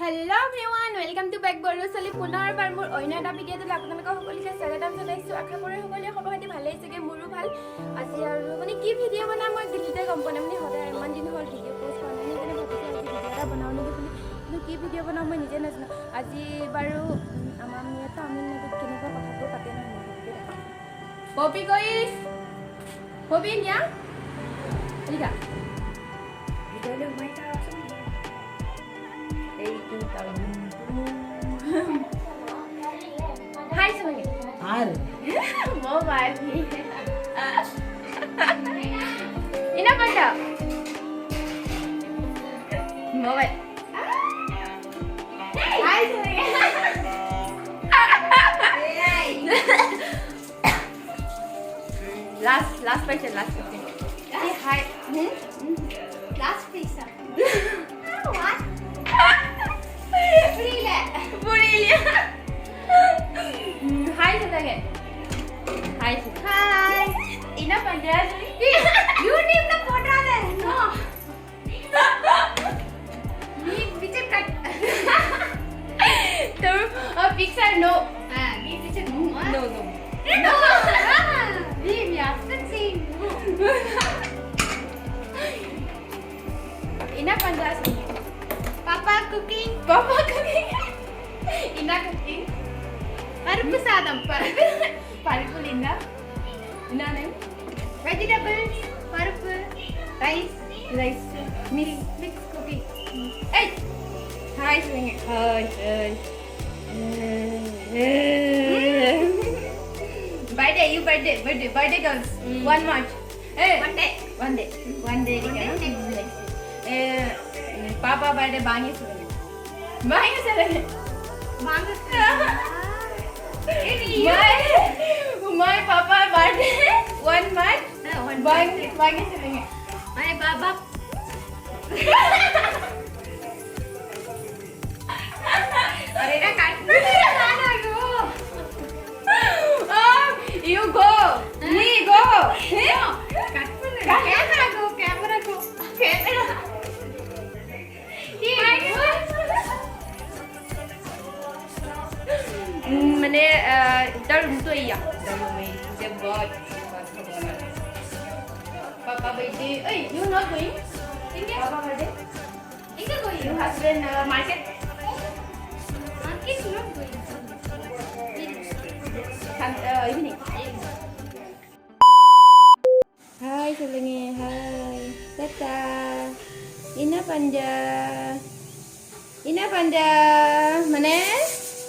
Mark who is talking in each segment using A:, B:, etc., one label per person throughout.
A: Hello everyone, welcome to back Boru Soli পুনৰবাৰ মোৰ অন্য এটা ভিডিঅ'ত আপোনালোকক সকলোকে স্বাগতম জনাইছো। আশা কৰোঁ সকলোৱে খবৰ খাতি ভালে আছে গে মোৰো ভাল। আজি আৰু মানে কি ভিডিঅ' বনাম মই দিল্লীতে গম পোৱা নাই মানে সদায় ইমান দিন হ'ল ভিডিঅ' পোষ্ট কৰা নাই সেইকাৰণে ভাবিছোঁ আজি ভিডিঅ' এটা বনাওঁ নেকি বুলি। কিন্তু কি ভিডিঅ' বনাম মই নিজে নাজানো। আজি বাৰু আমাৰ মিয়া তামিলনাডুত কেনেকুৱা কথাবোৰ পাতে নহয় ববি গৈছ ববি নিয়া লিখা ভিডিঅ'লৈ সোমাই তাৰ আছে Hai semuanya.
B: Har.
A: Mobile. Ini apa dah? Mobile. Hai semuanya. Last question. Say hi.
C: Last piece. What?
A: Burilia. Hi semuanya. Hi.
C: Hi.
A: Ina panjang.
C: YouTube the photo there. No. We just cut.
A: So, picture no.
C: We just no.
A: No.
C: No. We are touching.
A: Ina panjang.
C: Papa cooking.
A: Papa cooking. Ina cooking.
C: Paruppu sadam.
A: Paruppu Ina. Ina name.
C: Vegetables. Paruppu. Rice.
A: Mix cooking. Hey. Hi semuanya. Hi. Birthday girls. 1 March. Hey. One day. Papa birthday bangi sebenarnya. My papa birthday 1 March. Bangi sebenarnya.
C: My baba. अरे ना काट ना गो
A: You go. Me go.
C: काट camera को
A: मैंने इधर room तो ही मुझे बहुत पापा बर्थडे you not going पापा बर्थडे
C: इनका कोई
A: you husband market
C: market not going
A: evening Hai semuanya hai Tata Ina Panda মানে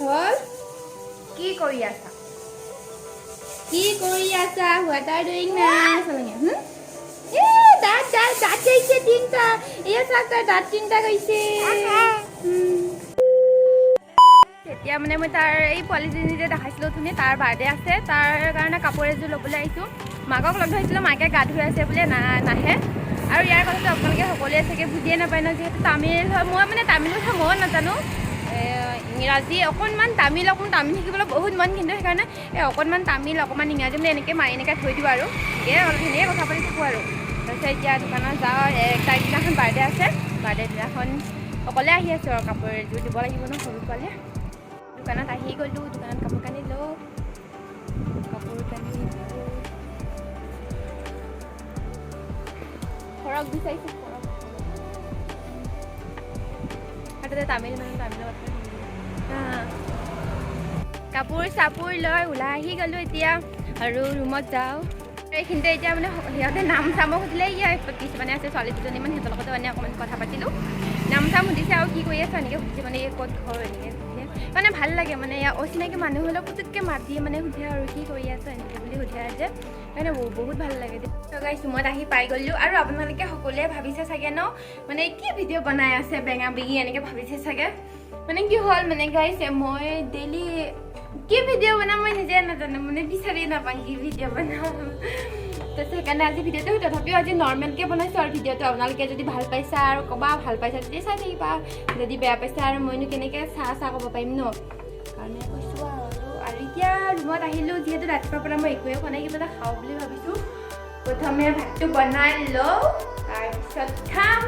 A: হল কি কৰি আছা what are doing now semuanya দাঁত গৈছে তিনটা এয়া চাকা দাঁত তিনটা গৈছে এতিয়া মানে মই তাৰ এই পোৱালিজনী যে দেখাইছিলোঁ তুমি তাৰ বাৰ্থডে আছে তাৰ কাৰণে কাপোৰ এযোৰ ল'বলৈ আহিছোঁ মাকক লগ ধৰিছিলোঁ মাকে গা ধুই আছে বোলে নাহে আৰু ইয়াৰ কথাটো আপোনালোকে সকলোৱে চাগে বুজিয়ে নাপায় ন যিহেতু তামিল হয় মই মানে তামিল কথা ময়ো নাজানো ইংৰাজী অকণমান তামিল শিকিবলৈ বহুত মন কিন্তু সেইকাৰণে অকণমান তামিল অকণমান ইংৰাজী মানে এনেকৈ মাৰি এনেকৈ থৈ দিওঁ আৰু সেয়ে অলপ ধুনীয়াকৈ কথা পাতি থাকোঁ আৰু তাৰপিছত এতিয়া দোকানত যাওঁ 1 তাৰিখ দিনাখন বাৰ্থডে আছে বাৰ্থডে দিনাখন অকলে আহি আছোঁ আৰু কাপোৰ এযোৰ দিব লাগিব ন সৰু পোৱালি দোকানত আহি গ'লোঁ দোকানত কাপোৰ কানি লওঁ ফৰক বিচাৰিছোঁ আৰু তাতে তামিলৰ কথা কাপোৰ চাপোৰ লৈ ওলাই আহি গ'লোঁ এতিয়া আৰু ৰুমত যাওঁ এইখিনিতে এতিয়া মানে সিহঁতে নাম চামো সুধিলে কিছুমানে আছে ছোৱালী দুজনী মানে সিহঁতৰ লগতে মানে অকণমান কথা পাতিলোঁ নাম চাম সুধিছে আৰু কি কৰি আছে এনেকৈ সুধিছে মানে ক'ত ঘৰ এনেকৈ সুধিছে মানে ভাল লাগে মানে অচিনাকি মানুহ হ'লেও পুতুককৈ মাতি মানে সুধে আৰু কি কৰি আছে এনেকৈ বুলি সুধে যে মানে বহুত ভাল লাগে গাইছ ৰুমত আহি পাই গ'লোঁ আৰু আপোনালোকে সকলোৱে ভাবিছে চাগে ন মানে কি ভিডিঅ' বনাই আছে বেঙা বেঙি এনেকৈ ভাবিছে চাগে মানে কি হ'ল মানে গাইছ মই ডেইলি কি ভিডিঅ' বনাম মই নিজে নাজানো মানে বিচাৰি নাপাওঁ কি ভিডিঅ' বনাম তাৰপিছত সেইকাৰণে আজি ভিডিঅ'টো তথাপিও আজি নৰ্মেলকৈ বনাইছোঁ আৰু ভিডিঅ'টো আপোনালোকে যদি ভাল পাইছা আৰু ক'বা ভাল পাইছা যদি চাই থাকিবা যদি বেয়া পাইছা আৰু মইনো কেনেকৈ চাহ ক'ব পাৰিম ন কাৰণে কৈছোঁ আৰু এতিয়া ৰুমত আহিলোঁ যিহেতু ৰাতিপুৱাৰ পৰা মই একোৱে খোৱা নাই কিবা এটা খাওঁ বুলি ভাবিছোঁ প্ৰথমে ভাতটো বনাই লওঁ তাৰপিছত খাম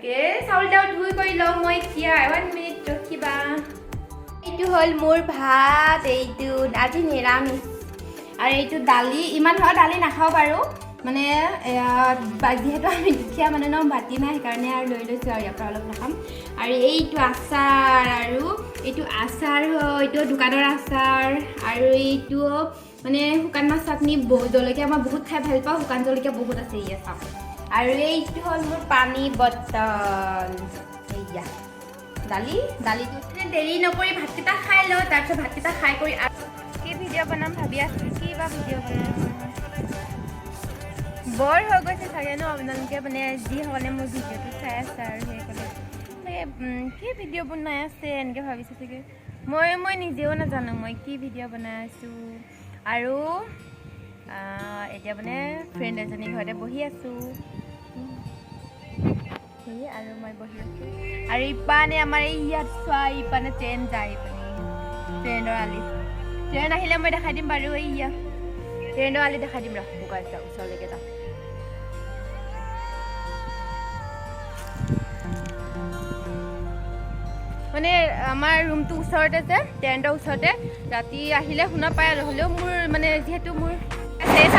A: ভালকে চাউল ধুই কৰি লওঁ মই এতিয়া 1 মিনিট ৰখিবা এইটো হ'ল মোৰ ভাত এইটো আজি নিৰামিষ আৰু এইটো দালি ইমান হয় দালি নাখাওঁ বাৰু মানে যিহেতু আমি দুখীয়া মানে ন বাতি নাই সেইকাৰণে আৰু লৈ লৈছোঁ আৰু ইয়াৰ পৰা অলপ নাখাম আৰু এইটো আচাৰ আৰু এইটো আচাৰ হয় এইটো দোকানৰ আচাৰ আৰু এইটো মানে শুকান মাছ চাটনি জলকীয়া মই বহুত খাই ভাল পাওঁ শুকান জলকীয়া বহুত আছে ইয়াত চাওক আৰু এইটো হ'ল মোৰ পানী বটল এইয়া দালিটো দেৰি নকৰি ভাতকেইটা খাই লওঁ তাৰপিছত ভাতকেইটা খাই কৰি কি ভিডিঅ' বনাম ভাবি আছোঁ কি বা ভিডিঅ' বনাম বৰ হৈ গৈছে চাগে ন আপোনালোকে মানে যিসকলে মোৰ ভিডিঅ'টো চাই আছে আৰু সেইসকলে কি ভিডিঅ' বনাই আছে এনেকৈ ভাবিছে চাগে মই নিজেও নাজানো মই কি ভিডিঅ' বনাই আছোঁ আৰু এতিয়া মানে ফ্ৰেণ্ড এজনী ঘৰতে বহি আছোঁ আৰু মই বহি আছোঁ আৰু ইপানে আমাৰ এই ইয়াত চোৱা ইপানে ট্ৰেইন যায় ইপানে ট্ৰেইনৰ আলি ট্ৰেইন আহিলে মই দেখাই দিম বাৰু এইয়া ট্ৰেইনৰ আলি দেখাই দিম ৰহ বোকা যাওঁ ওচৰলৈকে যাওঁ মানে আমাৰ ৰুমটো ওচৰতে যে ট্ৰেইনৰ ওচৰতে ৰাতি আহিলে শুনা পায় আৰু হ'লেও মোৰ মানে যিহেতু মোৰ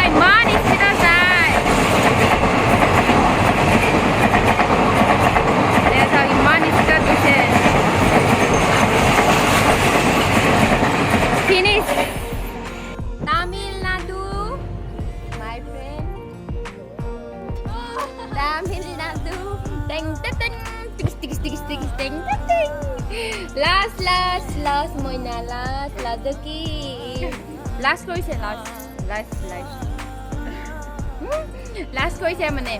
A: ইমান স্পীডত যায় ইমান স্পীডত গৈছে finish Tamil Nadu my friend Tamil Nadu Tang Tang Tang Tang last Moina last কি লাষ্ট কৰিছে লাষ্ট কৰিছে মানে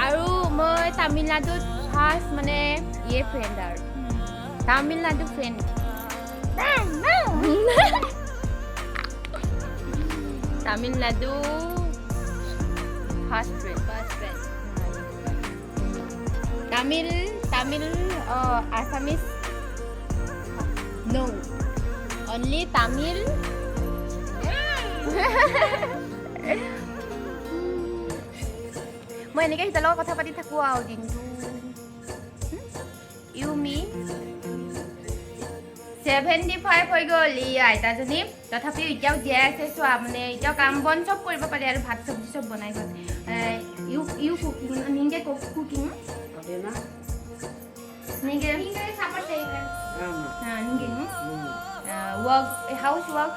A: আৰু মই তামিলনাডুত ফাৰ্ষ্ট মানে ফ্ৰেণ্ড আৰু Tamil Nadu friend Tamil Nadu first friend Tamil Assamese no only Tamil মই এনেকৈ সিহঁতৰ লগত কথা পাতি থাকোঁ আৰু দিনটো ইউমি 75 হৈ গ'ল ই আইতাজনী তথাপিও এতিয়াও জীয়াই আছে চোৱা মানে এতিয়াও কাম বন চব কৰিব পাৰে আৰু ভাত চব্জি চব বনাই গ'ল ইউ কুকিং নিংগে কুকিং নিংগে চাপৰ্ট কৰিছে নিংগে ৱৰ্ক হাউচ ৱৰ্ক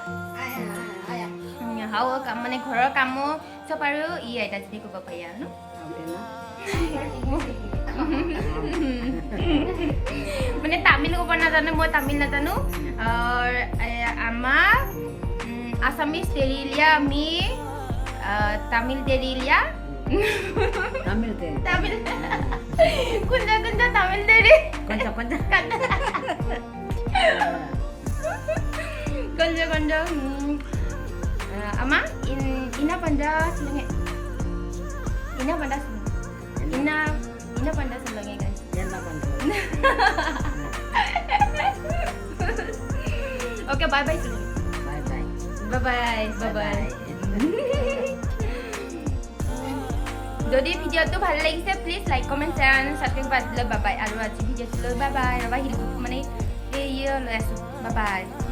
A: মানে ঘৰৰ কামো চব আৰু ই আইতাজনী কৰিব পাৰি আৰু মানে তামিল ক'ব নাজানো মই তামিল নাজানো আমাৰ আসামিজ তেৰিলিয়া আমি Tamil তেৰিলিয়া Tamil kunja Tamil dari kunja ama ina panda selange ina panda selange guys okay bye bye যদি ভিডিঅ'টো ভাল লাগিছে প্লিজ লাইক কমেণ্ট শ্বেয়াৰ আৰু ছাবস্ক্ৰাইব কৰি দিলে বাই বাই আৰু আজি ভিডিঅ'টো লৈ বাই বাই ৰবা হিল মানে এই লৈ আছোঁ বাই বাই